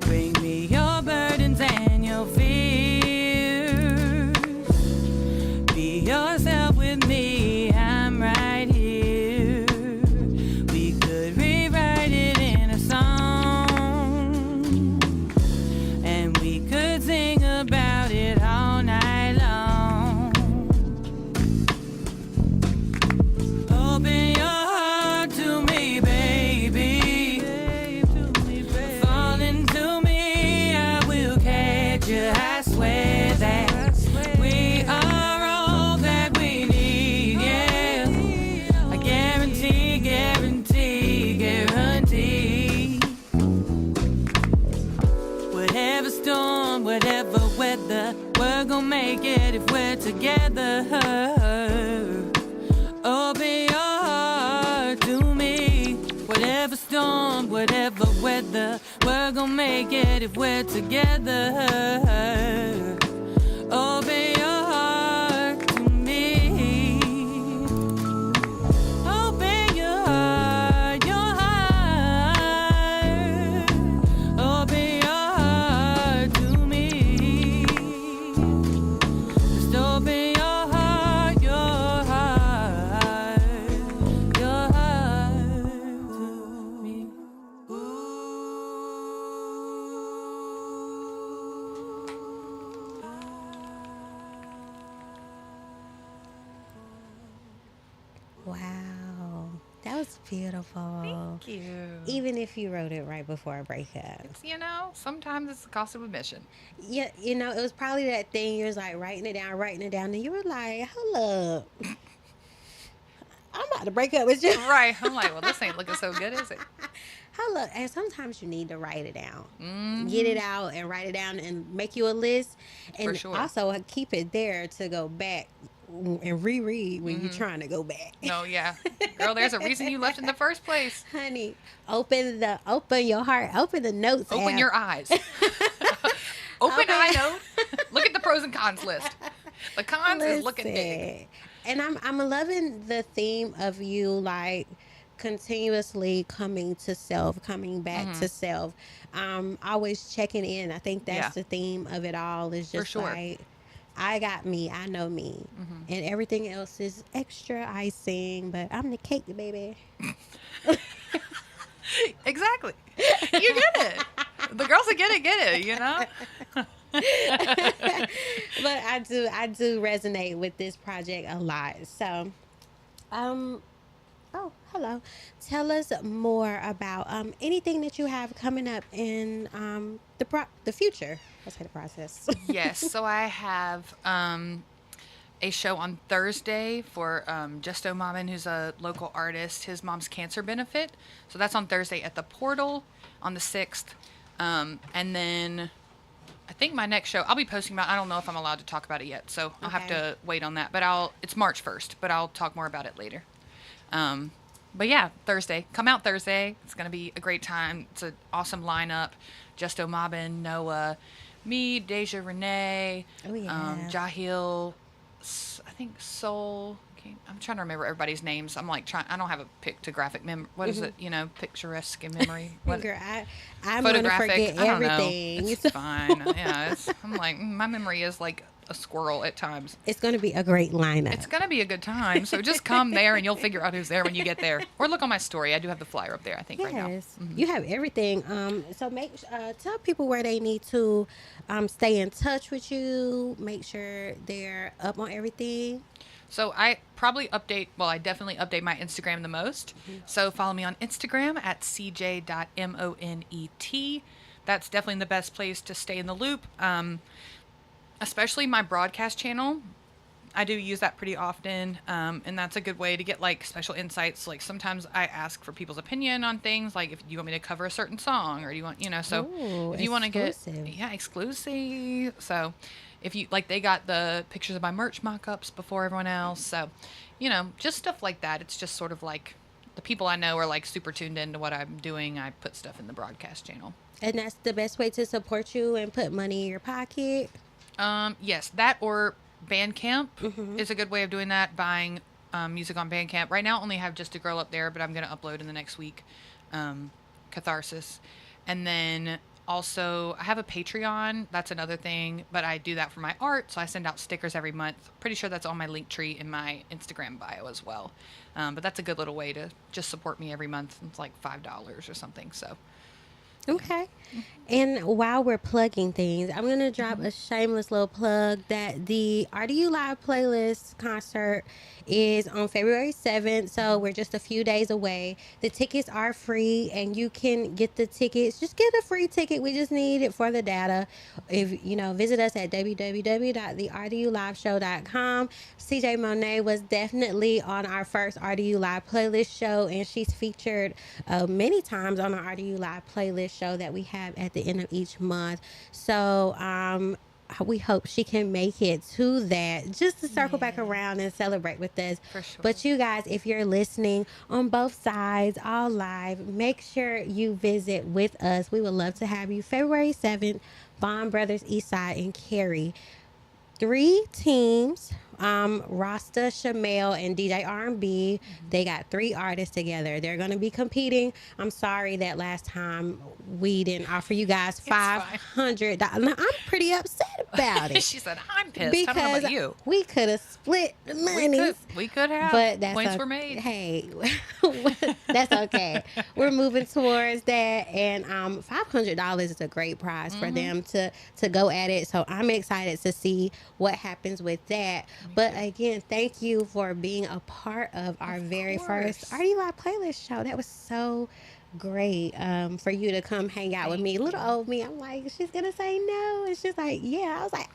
Bring me your burdens and your fears. Be yourself with me, I'm right here. We could rewrite it in a song, and we could sing about it all night long. Open your heart to me, baby. Fall into me, I will catch you. I swear that we are all that we need, yeah. I guarantee, guarantee, guarantee. Whatever storm, whatever weather, we're gonna make it if we're together. Open your heart to me. Whatever storm, whatever weather, we're gonna make it if we're together. Open your heart to me. Open your heart, your heart. Open your heart to me. Wow. That was beautiful. Thank you. Even if you wrote it right before a breakup. It's, sometimes it's the cost of admission. Yeah, it was probably that thing you was like writing it down, and you were like, hold up. I'm about to break up with you. Right. I'm like, well, this ain't looking so good, is it? Hold up. And sometimes you need to write it down. Mm-hmm. Get it out and write it down and make you a list. And For sure. also keep it there to go back and reread when you're trying to go back. No, yeah. Girl, there's a reason you left in the first place. Honey, open your heart, open the notes Open app. your eyes. Open eye note. Look at the pros and cons list. The cons is looking big. And I'm loving the theme of you like continuously coming to self, coming back to self. Always checking in. I think that's the theme of it all. Is just like, I got me, I know me, and everything else is extra icing. But I'm the cake, baby. Exactly. You get it. The girls that get it, But I do resonate with this project a lot. So, oh, hello. Tell us more about anything that you have coming up in the future. Let's say the process. Yes. So I have a show on Thursday for Justo Mammon, who's a local artist, his mom's cancer benefit. So that's on Thursday at the Portal on the 6th. And then I think my next show, I'll be posting about, I don't know if I'm allowed to talk about it yet, so I'll have to wait on that. But it's March 1st, but I'll talk more about it later. But yeah, Thursday. Come out Thursday. It's going to be a great time. It's an awesome lineup. Justo Mammon, Noah, me, Deja Renee, Jahil, I think Soul. I'm trying to remember everybody's names. I'm like I don't have a pictographic memory. What is it? Picturesque in memory. What? Girl, I'm gonna forget everything. It's fine. Yeah, I'm like my memory is like a squirrel at times. It's gonna be a great lineup. It's gonna be a good time. So just come there and you'll figure out who's there when you get there. Or look on my story. I do have the flyer up there. I think right now. You have everything. So tell people where they need to stay in touch with you. Make sure they're up on everything. So I definitely update my Instagram the most. So follow me on Instagram at cj.monet. That's definitely the best place to stay in the loop. Especially my broadcast channel. I do use that pretty often. And that's a good way to get like special insights. Like sometimes I ask for people's opinion on things. Like if you want me to cover a certain song or do you want, so if you want to get, exclusive. So if you they got the pictures of my merch mock-ups before everyone else. So, just stuff like that. It's just sort of like the people I know are like super tuned into what I'm doing. I put stuff in the broadcast channel. And that's the best way to support you and put money in your pocket. Yes, that or Bandcamp is a good way of doing that. Buying music on Bandcamp. Right now I only have Just a Girl up there, but I'm going to upload in the next week. Catharsis. And then also I have a Patreon. That's another thing, but I do that for my art. So I send out stickers every month. Pretty sure that's on my link tree in my Instagram bio as well. But that's a good little way to just support me every month. It's like $5 or something. So. Okay. And while we're plugging things, I'm going to drop a shameless little plug that the RDU Live Playlist concert is on February 7th. So we're just a few days away. The tickets are free and you can get the tickets. Just get a free ticket. We just need it for the data. If visit us at www.therduliveshow.com. CJ Monet was definitely on our first RDU Live Playlist show, and she's featured many times on our RDU Live Playlist show that we have at the end of each month. So we hope she can make it to that just to circle back around and celebrate with us. For sure. But you guys, if you're listening on both sides, all live, make sure you visit with us. We would love to have you. February 7th, Bond Brothers Eastside and Cary. 3 teams, Rasta, Shamel, and DJ R&B. They got 3 artists together. They're going to be competing. I'm sorry that last time we didn't offer you guys $500. Now, I'm pretty upset about it. She said, I'm pissed. Because I don't know about you. We could have split the money. We could have. But that's points were made. Hey, that's okay. We're moving towards that. And $500 is a great prize for them to go at it. So I'm excited to see what happens with that. But again, thank you for being a part of our very first RDU Live playlist show. That was so great for you to come hang out with me. Little old me, I'm like, she's going to say no. And she's like, yeah. I was like,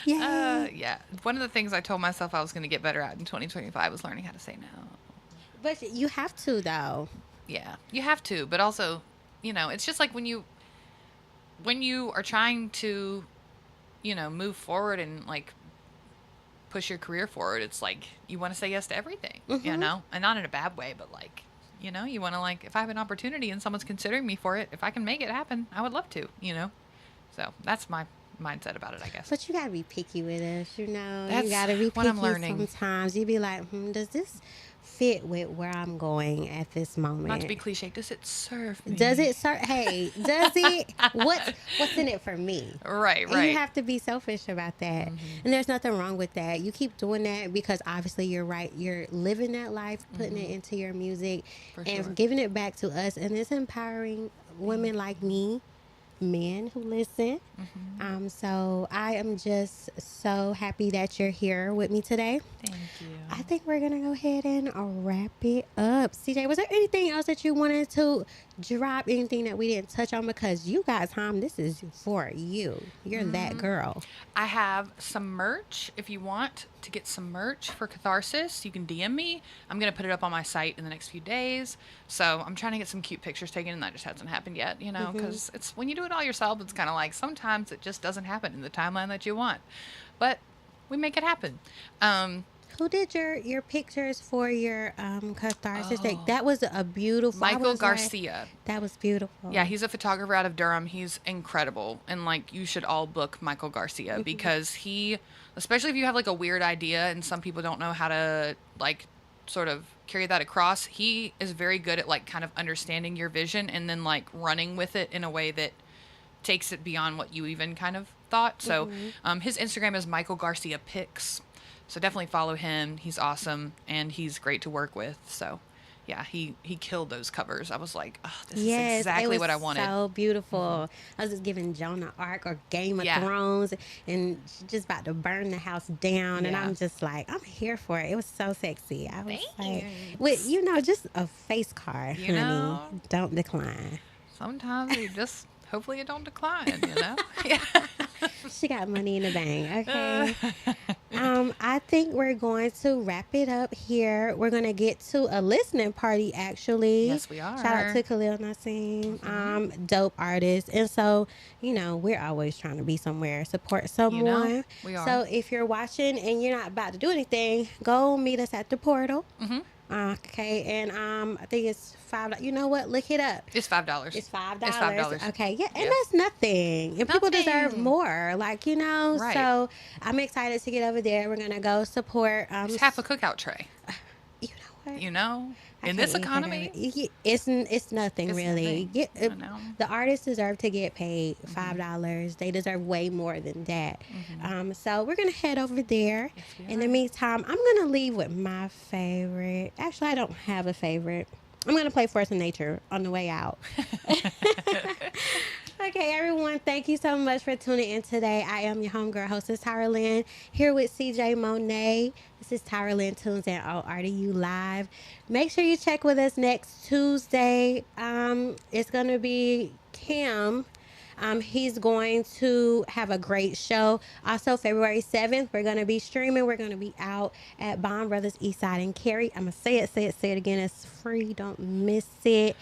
yeah. One of the things I told myself I was going to get better at in 2025 was learning how to say no. But you have to, though. Yeah, you have to. But also, it's just like when you are trying to, move forward and like push your career forward, it's like you want to say yes to everything, and not in a bad way, but like, you want to, like, if I have an opportunity and someone's considering me for it, if I can make it happen, I would love to, So that's my mindset about it, I guess. But you gotta be picky with us, That's you gotta be what I'm picky learning. sometimes. You be like, does this fit with where I'm going at this moment? Not to be cliche, does it serve me? Does it serve? Hey, does it? What's in it for me? Right. And you have to be selfish about that. And there's nothing wrong with that. You keep doing that because obviously you're right. You're living that life, putting it into your music, and giving it back to us. And it's empowering women like me, men who listen. So I am just so happy that you're here with me today. Thank you. I think we're gonna go ahead and wrap it up. CJ, was there anything else that you wanted to drop? Anything that we didn't touch on? Because you got time. This is for you. You're that girl. I have some merch. If you want to get some merch for Catharsis, you can DM me. I'm going to put it up on my site in the next few days. So I'm trying to get some cute pictures taken, and that just hasn't happened yet, because it's when you do it all yourself, it's kind of like sometimes it just doesn't happen in the timeline that you want. But we make it happen. Who did your pictures for your Catharsis Day? That was a beautiful... Michael Garcia. That was beautiful. Yeah, he's a photographer out of Durham. He's incredible. And, like, you should all book Michael Garcia because he, especially if you have, like, a weird idea and some people don't know how to, like, sort of carry that across, he is very good at, like, kind of understanding your vision and then, like, running with it in a way that takes it beyond what you even kind of thought. So his Instagram is Michael Garcia Pics. So definitely follow him. He's awesome, and he's great to work with. So, yeah, he killed those covers. I was like, oh, this is exactly what I wanted. So beautiful. I was just giving Joan Arc or Game of Thrones, and she's just about to burn the house down. And I'm just like, I'm here for it. It was so sexy. I was like, with just a face card, honey. Don't decline. Sometimes you just hopefully you don't decline. Yeah. She got money in the bank. Okay. I think we're going to wrap it up here. We're going to get to a listening party, actually. Yes, we are. Shout out to Khalil Nassim, dope artist. And so, we're always trying to be somewhere, support someone. We are. So if you're watching and you're not about to do anything, go meet us at the portal. Okay, and I think it's $5. You know what? Look it up. It's $5. It's $5. It's $5. Okay, yeah, and that's nothing. And people deserve more, Right. So I'm excited to get over there. We're gonna go support. It's half a cookout tray. You know what? In this economy, it's nothing really. Nothing. The artists deserve to get paid $5. They deserve way more than that. So we're gonna head over there. Yes, in the meantime, I'm gonna leave with my favorite. Actually, I don't have a favorite. I'm gonna play Force of Nature on the way out. Okay, everyone, thank you so much for tuning in today. I am your homegirl hostess, TyraLen, here with CJ Monet. This is TyraLen Tunes and RDU Live. Make sure you check with us next Tuesday. It's going to be Cam. He's going to have a great show. Also, February 7th, we're going to be streaming. We're going to be out at Bond Brothers Eastside in Cary. I'm going to say it again. It's free. Don't miss it.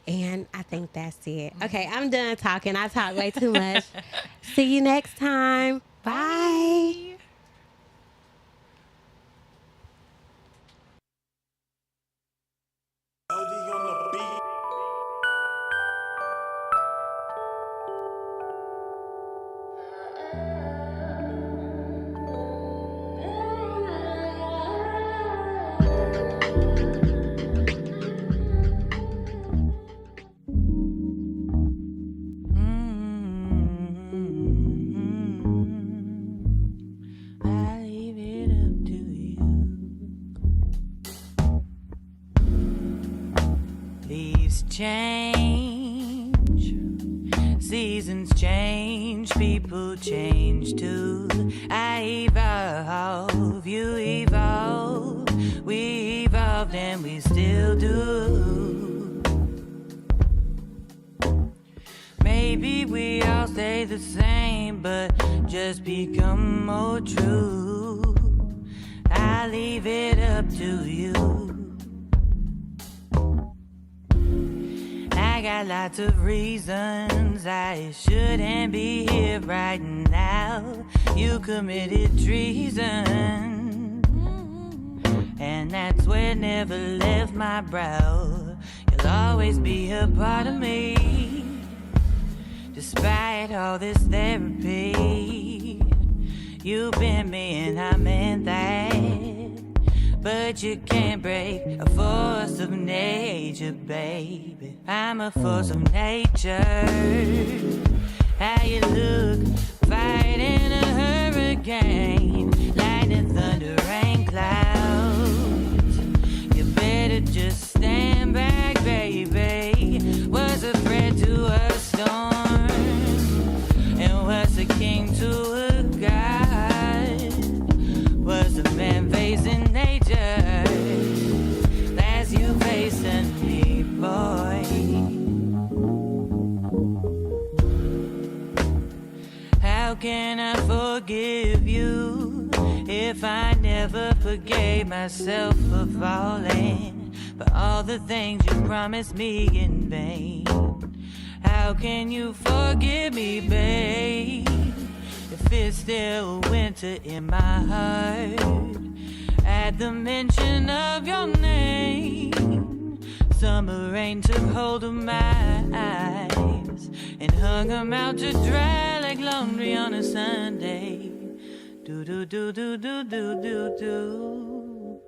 And I think that's it. Okay, I'm done talking. I talk way too much. See you next time. Bye. I leave it up to you. Leaves change, seasons change, people change too. I evolve, you evolve, we evolved and we still do. Maybe we all stay the same, but just become more true. I leave it up to you. I got lots of reasons I shouldn't be here right now. You committed treason, and that sweat never left my brow. You'll always be a part of me, despite all this therapy. You been me and I meant that, but you can't break a force of nature, baby. I'm a force of nature. How you look, fighting a hurricane, lightning, thunder, rain clouds. You better just stand back, baby. Was a threat to a storm, and was a king to a god. Was a man facing nature, that's you facing me, boy. How can I forgive you if I never forgave myself for falling for all the things you promised me in vain? How can you forgive me, babe, if it's still winter in my heart at the mention of your name? Summer rain took hold of my eyes and hung them out to dry like laundry on a Sunday. Do do do do do do do do.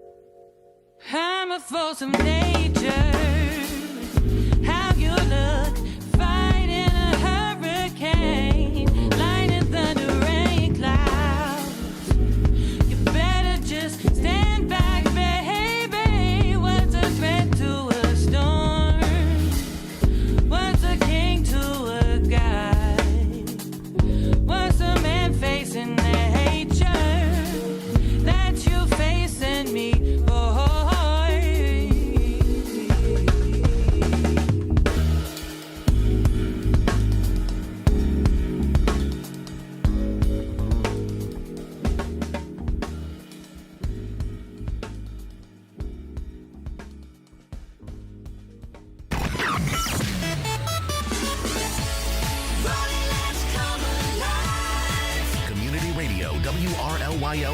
I'm a force of nature. How you look, fighting a hurricane, lightning, thunder, rain clouds. You better just stand back, baby. What's a threat to a storm? What's a king to a god? What's a man facing nature? That you facing me, boy. Community Radio, WRLYL